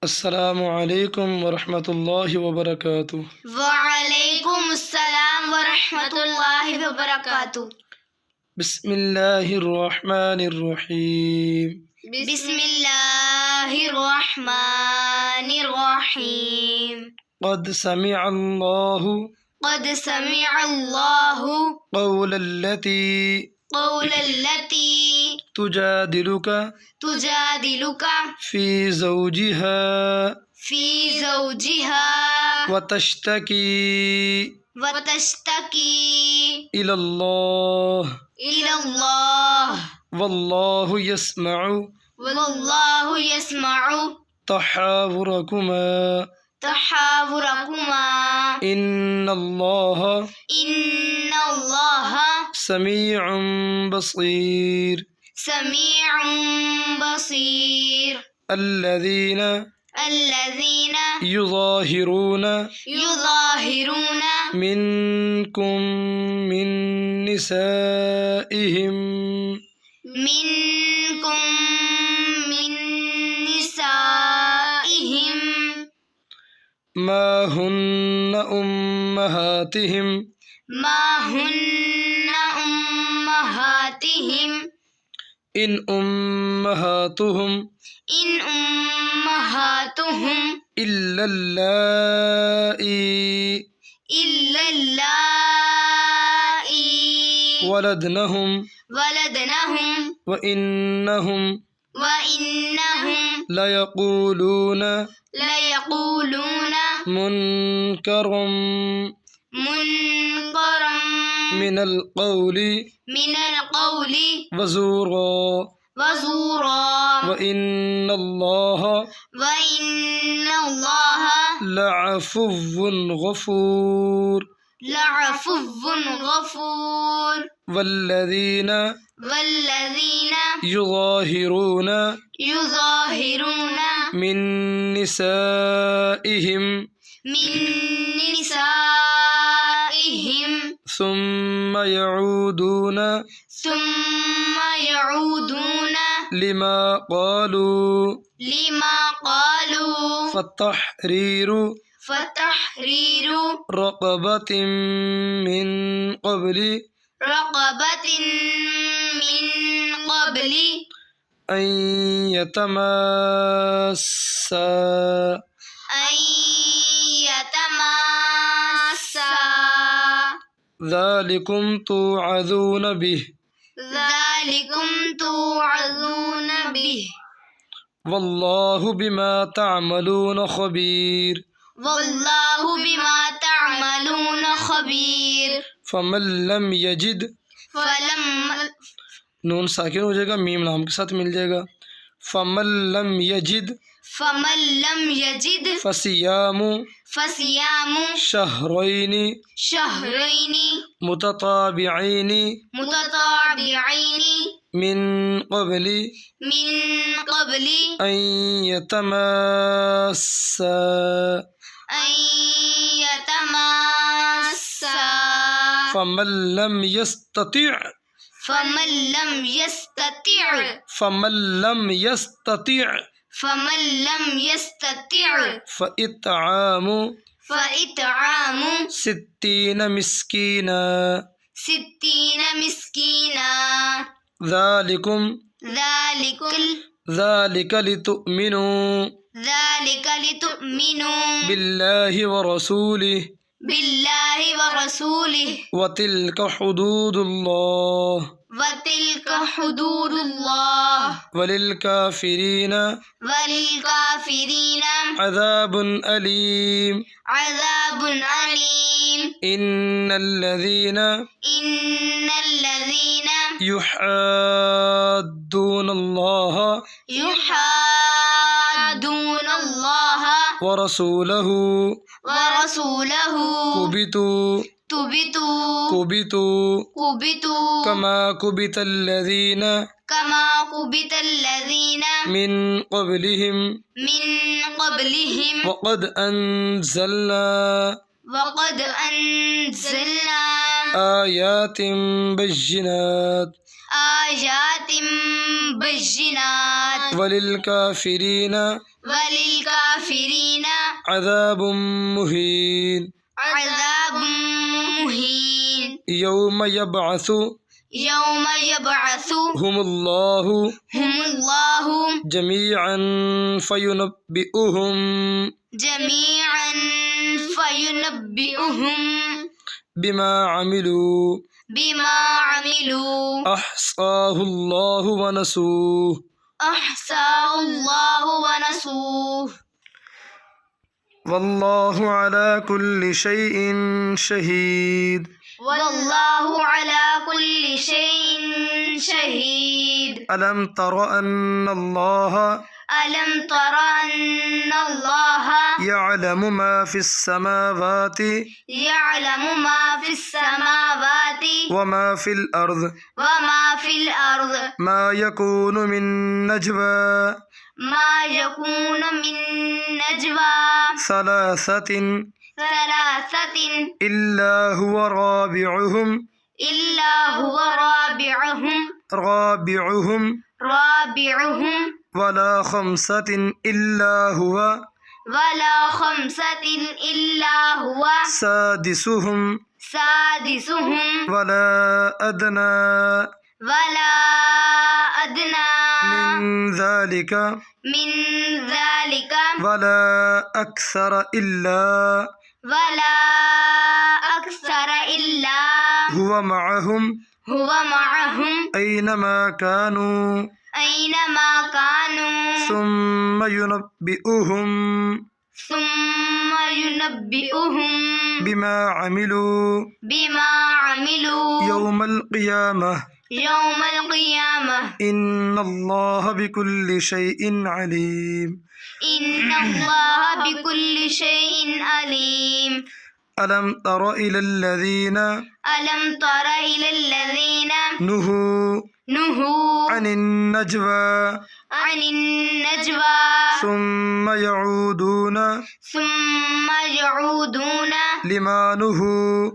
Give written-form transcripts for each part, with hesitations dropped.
السلام عليكم ورحمة الله وبركاته. وعليكم السلام ورحمة الله وبركاته. بسم الله الرحمن الرحيم. بسم الله الرحمن الرحيم. قد سمع الله قد سمع الله قول التي تجادلك تجادلك في زوجها وتشتكي إلى الله والله يسمع والله يسمع تحاوركما إن الله سميع بصير. الذين يظاهرون منكم من نسائهم ما هن أمهاتهم إن أمهاتهم إلا اللائي ولدنهم وإنهم ليقولون منكرا من القول وزورا وإن الله لعفو غفور. والذين يظاهرون من نسائهم ثم يعودون لما قالوا فالتحرير رقبة من قبل أن يتماسا ذلكم توعظون به والله بما تعملون خبير. فمن لم يجد नून साकिन हो जाएगा, मीम लाम के साथ मिल जाएगा. फमन लम यजिद फसियामु शहरैनी मुतताबिऐनी मिन क़ब्ली अन यतमास्सा फमन लम यस्ततिअ فإطعام 60 مسكينا ذلك لتؤمنوا بالله ورسوله وتلك حدود الله وللكافرين عذاب أليم. إن الذين يحادون الله ورسوله كبتوا كما كبت الذين من قبلهم وقد أنزلنا آيات بينات وللكافرين وللكافرين عذاب مهين عذاب مهين يوم يبعث يوم يبعثهم الله الله جميعا فينبئهم جميعا فينبئهم بما عملوا بما عملوا أحصاه الله ونسوه أحصاه الله ونسوه والله على كل شيء شهيد والله على كل شيء شهيد ألم تر أن الله ألم تر أن الله يعلم ما في السماوات يعلم ما في السماوات وما في الأرض وما في الأرض ما يكون من نجوى ما يكون من نجوى ثلاثة إلا هو رابعهم رابعهم ولا خمسة ولا خمسة إلا هو سادسهم سادسهم ولا أدنى من ذلك من ذلك ولا أكثر إلا هو معهم أينما كانوا ثم ينبئهم بما عملوا يوم القيامة إن الله بكل شيء عليم إن الله بكل شيء عليم ألم تر إلى الذين نهوا عن النجوى ثم يعودون لما نهوا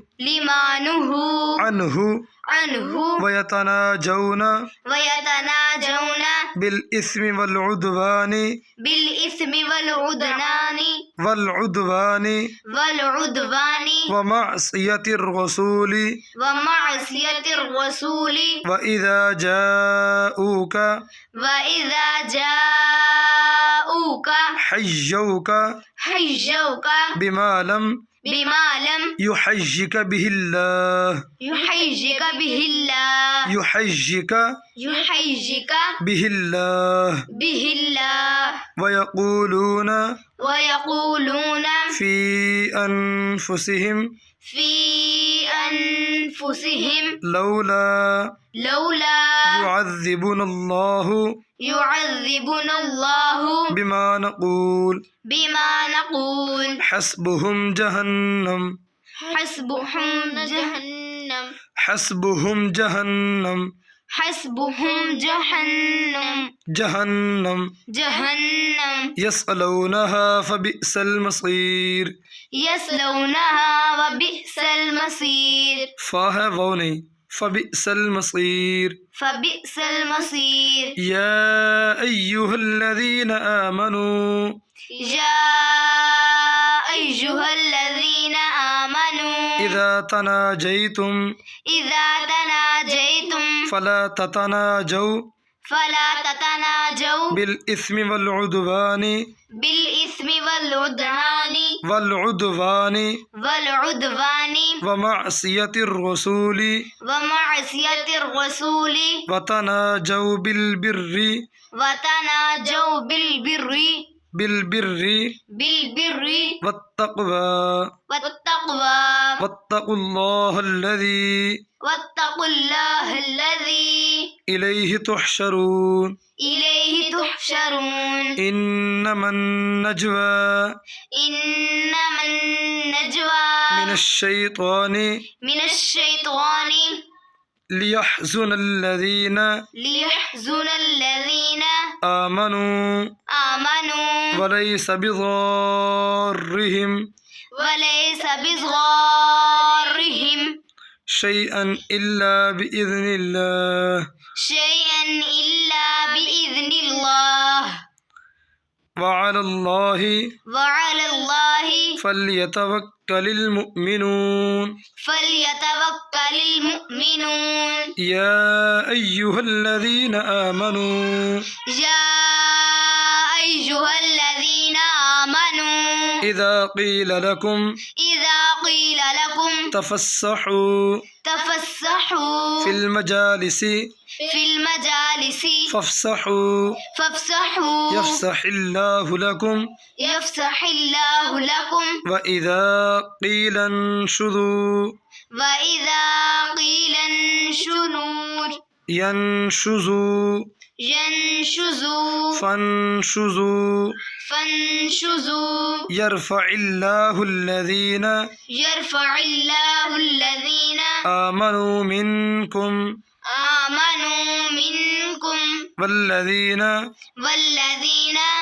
عنه ويتناجون بالإثم والعدوان ومعصية الرسول وإذا جاءوك حيوك بما لم يحيك به الله ويقولون في أنفسهم لولا يعذبنا الله بما نقول حسبهم جهنم يصلونها فبئس المصير وبئس المصير فاها ووني فبئس المصير يا أيها الذين آمنوا يا أيها الذين آمنوا إذا تناجيتم فلا تتناجوا بالإثم والعدوان ومعصية الرسول وتناجوا بالبر والتقوى واتقوا الله الذي إليه تحشرون إنما النجوى من الشيطان ليحزن الذين آمنوا وليس بضارهم شيئا إلا بإذن الله وعلى الله وعلى الله فليتوكل المؤمنون فليتوكل المؤمنون يا أيها الذين آمنوا يا أيها الذين آمنوا إذا قيل لكم تفسحوا تفسحوا في المجالس فافسحوا يفسح الله لكم يفسح الله لكم وإذا قيل انشزوا وإذا قيل ينشزوا ينشزوا فانشزوا يرفع الله الذين آمنوا منكم والذين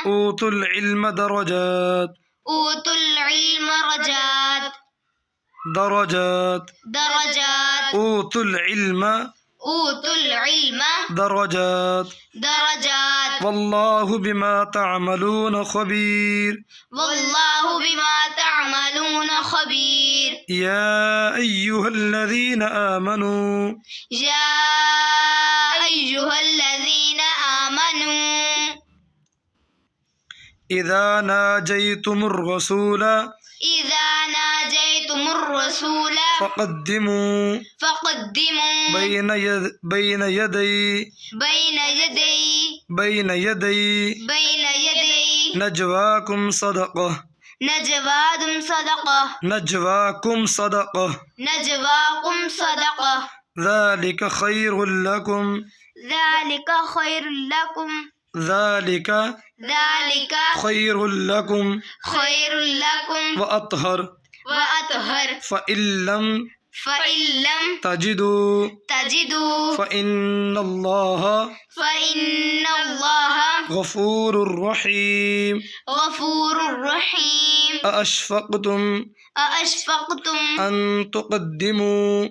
أوتوا العلم درجات أوتوا العلم درجات والله بما تعملون خبير والله بما تعملون خبير يا أيها الذين آمنوا يا أيها الذين آمنوا إذا ناجيتم الرسول فقدموا بين يدي نجواكم صدقة ذلك خير لكم وأطهر فإن لم تجدوا فإن الله غفور رحيم أأشفقتم أن تقدموا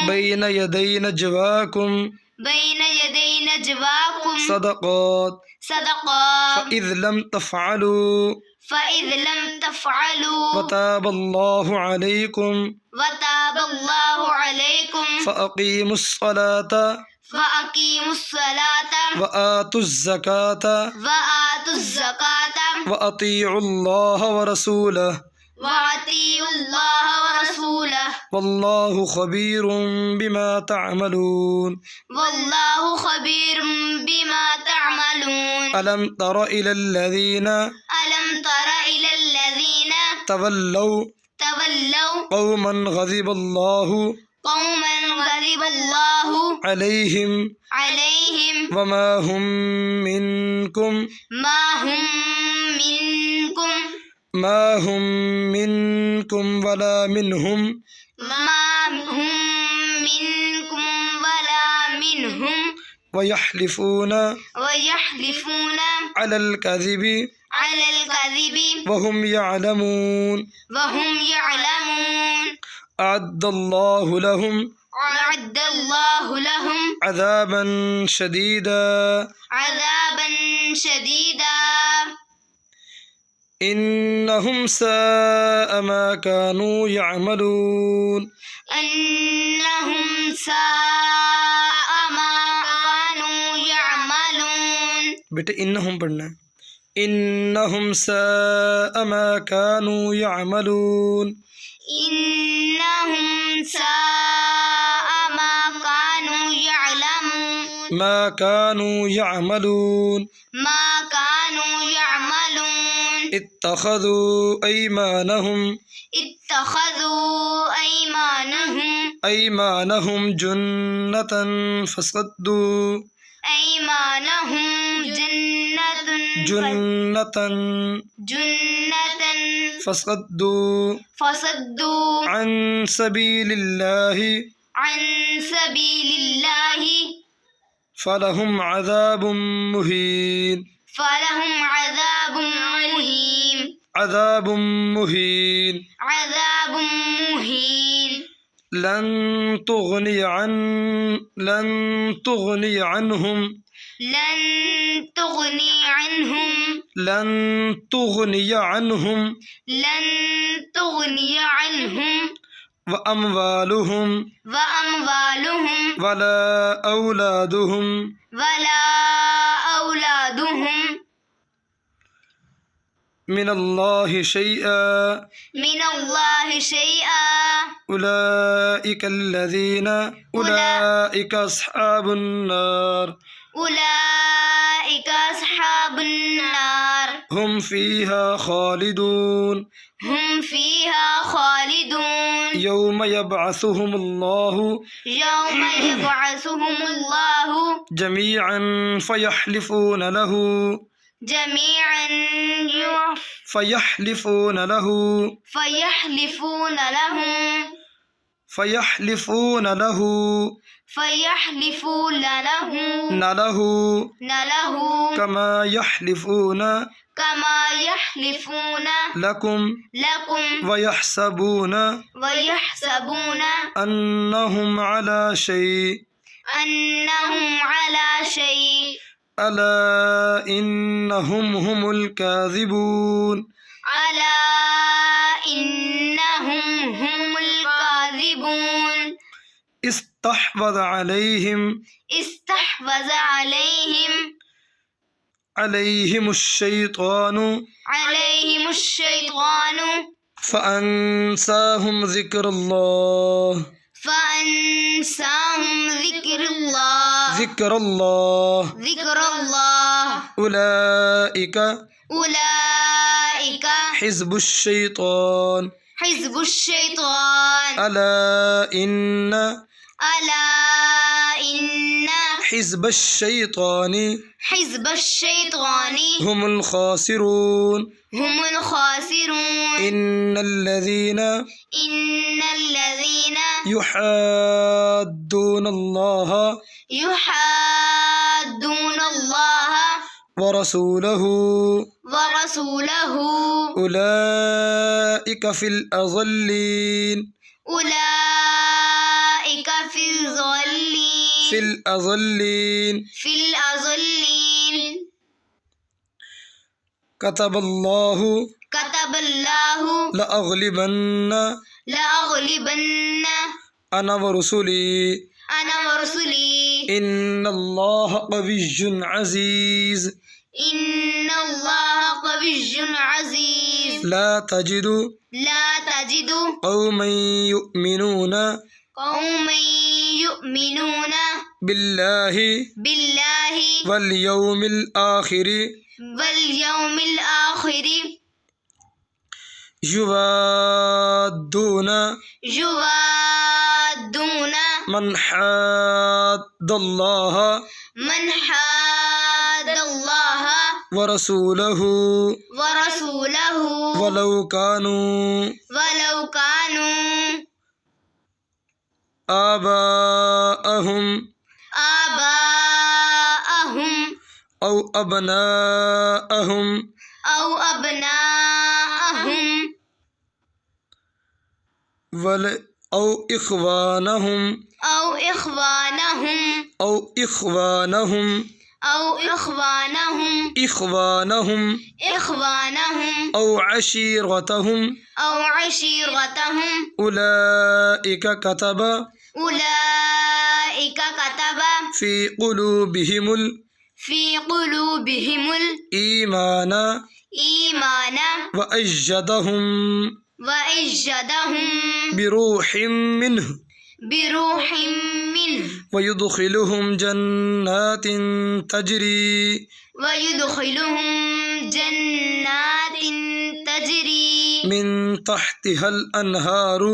بين يدي نجواكم صدقات فإذ لم تفعلوا وتاب الله عليكم فأقيموا الصلاة وآتوا الزكاة وأطيعوا الله ورسوله والله خبير بما تعملون ألم تر إلى الذين تولوا قوما غضب الله عليهم وما هم منكم ولا منهم ويحلفون على الكذب وهم يعلمون أعد الله لهم عذابا شديدا إنهم ساء ما كانوا يعملون बेटे इन्नहुम पढ़ना है इन्नहुम साअ मा कानू यअमलून ما كانوا يعملون اتخذوا أيمانهم جنة فصدوا فصدوا عن سبيل الله فلهم عذاب مهين عذاب مهين لن تغني عنهم लन तुगनी अन्हुम लन तुगनिय अन्हुम लन तुगनी अन्हुम व अमवालुहुम व अमवालुहुम वला औलादुहुम वला औलादुहुम मिनल्लाहि शैआ मिनल्लाहि शैआ उलाइका अस्हाबुन नार उलाइका अस्हाबुन नार हुम फीहा खालिदून हुम फीहा खालिदून यौम यबअसुहुमुल्लाहु यौम यबअसुहुमुल्लाहु जमीअन फयहलिफून लहू जमीअन फयहलिफून लहू फयहलिफून लहुम फयहलिफून लहू फयहलिफून लहु न लहू न लहु कमा यहलिफून कमा यहलिफून लकुम लकुम वयहसबून वयहसबून अन्नहुम अला शै अन्नहुम अला शै अला इन्नहुम हुमुल काज़िबून अला इन्नहुम हुमुल काज़िबून इस्तहवज़ अलैहिमुश-शैतानु फ़अन्साहुम ज़िक्रल्लाह उलाइका हिज़्बुश-शैतान अला इन्न हिज़्बश-शैतानि हुमुल ख़ासिरून इन्नल्लज़ीना युहाद्दून अल्लाह वरसूलहु उलाइका फ़िल अज़ल्लीन कतबल्लाहु लअग़लिबन्ना अना व रुसुली इन्नल्लाह क़विय्युन अज़ीज़ ला तजिदु क़ौमन युमिनून बिल्लाहि वल यौमिल आखिरि युवाद्दून मन हाद्दल्लाह वरसूलहु वलौ कानू आबाअहुम औ अबनाअहुम औ इख्वानहुम औ अशीरतहुम उलाइका कतबा फी क़ुलूबिहिमुल ईमाना व अय्यदहुम बिरूहिम मिन्हु व युदखिलुहुम जन्नातिन तजरी मिन तहतिहल अनहारु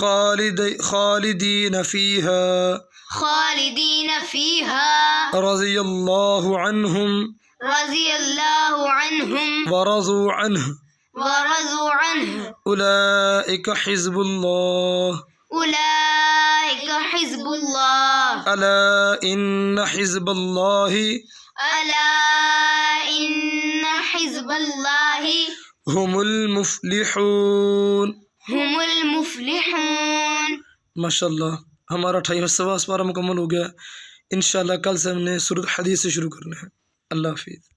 खालिदीन फीहा रज़ियल्लाहु अन्हुम वरज़ू अन्हु उलाइका हिज़्बुल्लाह अला इन्न हिज़्बल्लाहि हुमुल मुफ्लिहून। माशाअल्लाह। हमारा 28वां पारा मुकम्मल हो गया। इंशाअल्लाह कल से हमने सूरत हदीस से शुरू करना है। अल्लाह हाफिज़।